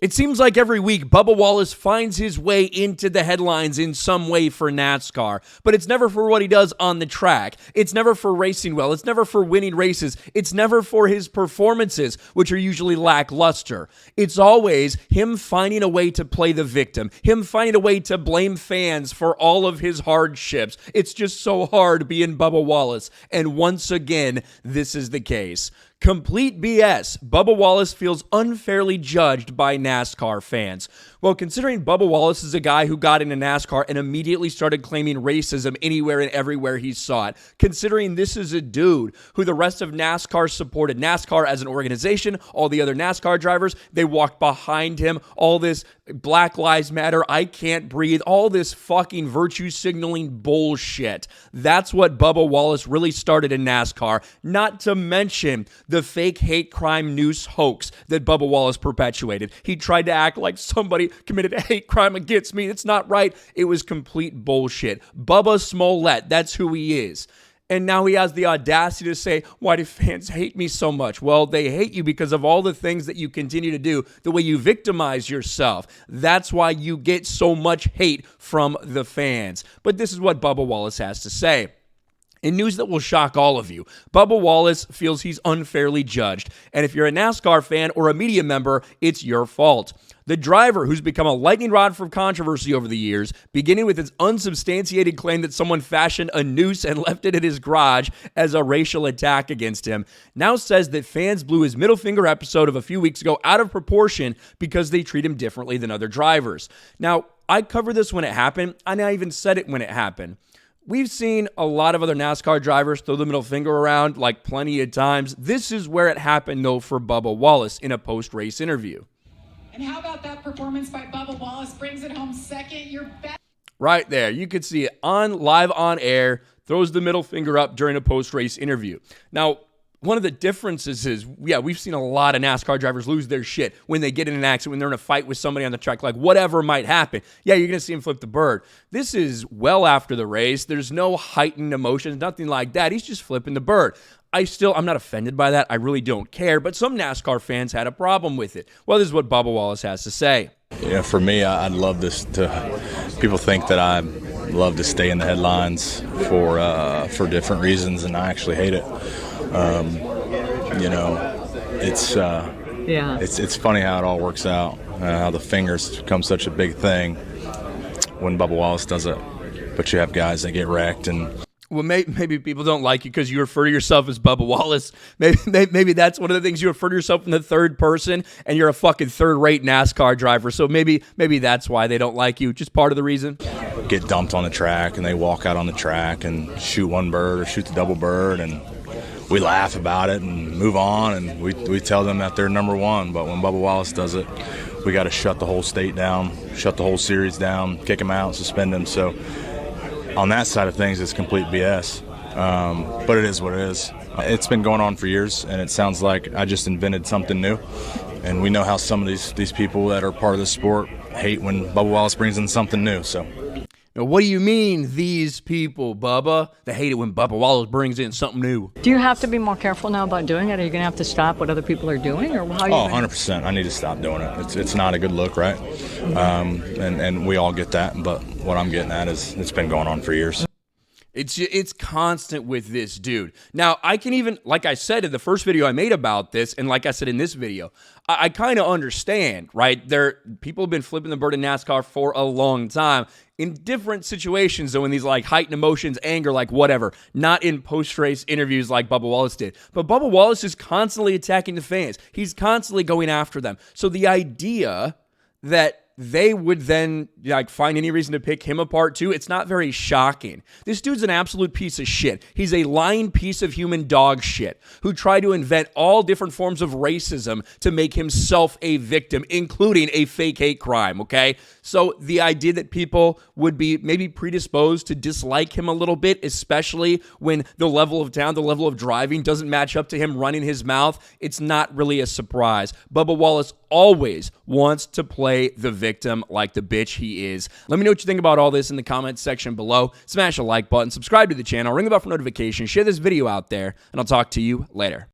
It seems like every week, Bubba Wallace finds his way into the headlines in some way for NASCAR, but it's never for what he does on the track. It's never for racing well. It's never for winning races. It's never for his performances, which are usually lackluster. It's always him finding a way to play the victim, him finding a way to blame fans for all of his hardships. It's just so hard being Bubba Wallace, and once again, this is the case. Complete BS. Bubba Wallace feels unfairly judged by NASCAR fans. Well, considering Bubba Wallace is a guy who got into NASCAR and immediately started claiming racism anywhere and everywhere he saw it, considering this is a dude who the rest of NASCAR supported, NASCAR as an organization, all the other NASCAR drivers, they walked behind him, all this Black Lives Matter, I can't breathe, all this fucking virtue signaling bullshit. That's what Bubba Wallace really started in NASCAR, not to mention the fake hate crime noose hoax that Bubba Wallace perpetuated. He tried to act like somebody committed a hate crime against me. It's not right. It was complete bullshit. Bubba Smollett, that's who he is. And now he has the audacity to say, why do fans hate me so much? Well, they hate you because of all the things that you continue to do, the way you victimize yourself. That's why you get so much hate from the fans. But this is what Bubba Wallace has to say. In news that will shock all of you, Bubba Wallace feels he's unfairly judged. And if you're a NASCAR fan or a media member, it's your fault. The driver, who's become a lightning rod for controversy over the years, beginning with his unsubstantiated claim that someone fashioned a noose and left it in his garage as a racial attack against him, now says that fans blew his middle finger episode of a few weeks ago out of proportion because they treat him differently than other drivers. Now, I covered this when it happened, and I even said it when it happened. We've seen a lot of other NASCAR drivers throw the middle finger around like plenty of times. This is where it happened, though, for Bubba Wallace in a post-race interview. And how about that performance by Bubba Wallace? Brings it home second. You're back. Right there. You could see it live on air, throws the middle finger up during a post-race interview. Now, one of the differences is, we've seen a lot of NASCAR drivers lose their shit when they get in an accident, when they're in a fight with somebody on the track, like whatever might happen. Yeah, you're going to see him flip the bird. This is well after the race. There's no heightened emotions, nothing like that. He's just flipping the bird. I'm not offended by that. I really don't care. But some NASCAR fans had a problem with it. Well, this is what Bubba Wallace has to say. Yeah, for me, I'd love this to. People think that I love to stay in the headlines for different reasons, and I actually hate it. It's funny how it all works out. How the fingers become such a big thing when Bubba Wallace does it. But you have guys that get wrecked and. Well, maybe people don't like you because you refer to yourself as Bubba Wallace. Maybe that's one of the things, you refer to yourself in the third person, and you're a fucking third-rate NASCAR driver. So maybe that's why they don't like you. Just part of the reason. Get dumped on the track, and they walk out on the track and shoot one bird or shoot the double bird, and we laugh about it and move on, and we tell them that they're number one. But when Bubba Wallace does it, we got to shut the whole state down, shut the whole series down, kick him out, suspend him. So on that side of things, it's complete BS. But it is what it is. It's been going on for years, and it sounds like I just invented something new. And we know how some of these people that are part of the sport hate when Bubba Wallace brings in something new. So. Now, what do you mean, these people, Bubba? They hate it when Bubba Wallace brings in something new. Do you have to be more careful now about doing it? Are you going to have to stop what other people are doing? Or how? 100%. I need to stop doing it. It's not a good look, right? And we all get that. But what I'm getting at is it's been going on for years. It's constant with this dude. Now, I can even, like I said in the first video I made about this, and like I said in this video, I kind of understand, right? People have been flipping the bird in NASCAR for a long time in different situations, though, in these like heightened emotions, anger, like whatever, not in post-race interviews like Bubba Wallace did. But Bubba Wallace is constantly attacking the fans. He's constantly going after them. So the idea that they would then like find any reason to pick him apart too, it's not very shocking. This dude's an absolute piece of shit. He's a lying piece of human dog shit who tried to invent all different forms of racism to make himself a victim, including a fake hate crime, okay? So the idea that people would be maybe predisposed to dislike him a little bit, especially when the level of talent, the level of driving doesn't match up to him running his mouth, it's not really a surprise. Bubba Wallace always wants to play the victim like the bitch he is. Let me know what you think about all this in the comments section below. Smash a like button, subscribe to the channel, ring the bell for notifications, share this video out there, and I'll talk to you later.